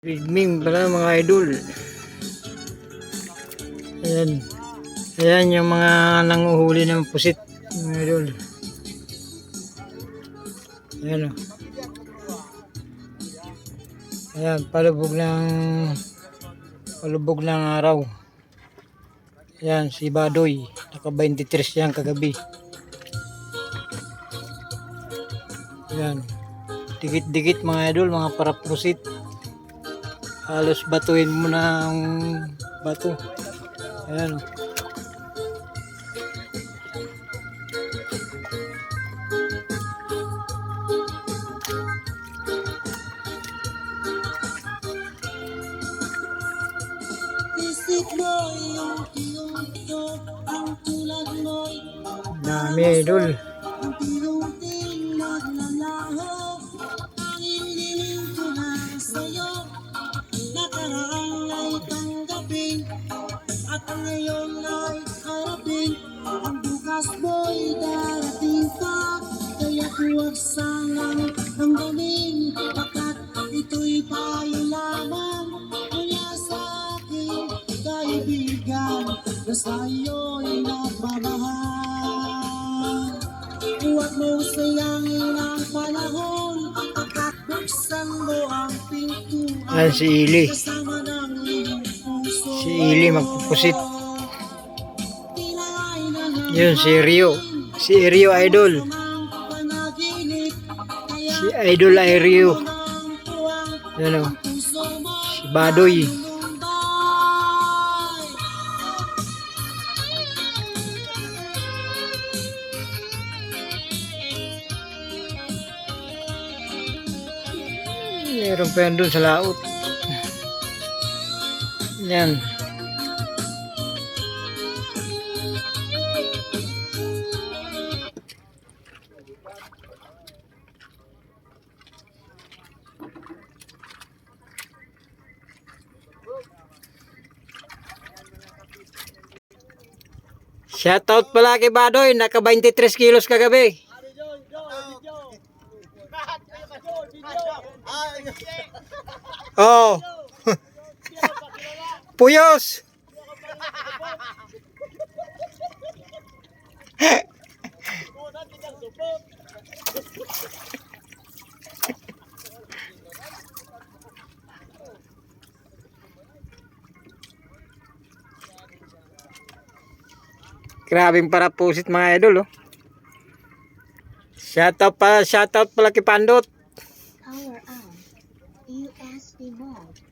Evening pala mga idol. Ayan. Ayan yung mga nanguhuli ng pusit mga idol. Ayan o. Ayan, palubog ng araw. Ayan, si Badoy. Naka 23 yan kagabi. Ayan. Dikit-dikit mga idol, mga parapusit. Halos batuin mo ng bato. Ayan o. Dami idol. At ngayon ay harapin ang bukas mo'y darating pa. Kaya huwag sanang hanggamin, pagkat ito'y payo lamang mula sa aking kaibigan na sa'yo'y nagmamahal. Huwag mong sayangin ang panahon, pagkat buksan mo ang pintuan. Ayan si Ili. Kasama ng iyong puso. Si Ili magpupusit. Yun si Rio. Si Rio idol. Si idol ay Rio. Yan o. Si Badoy. Meron pa yan dun sa laot. Yan. Shoutout pala kay Badoy, naka 23 kilos kagabi. Oh. Puyos. Grabing parapusit mga idol oh. Shoutout pala kay Pandot. Power on. USB mode.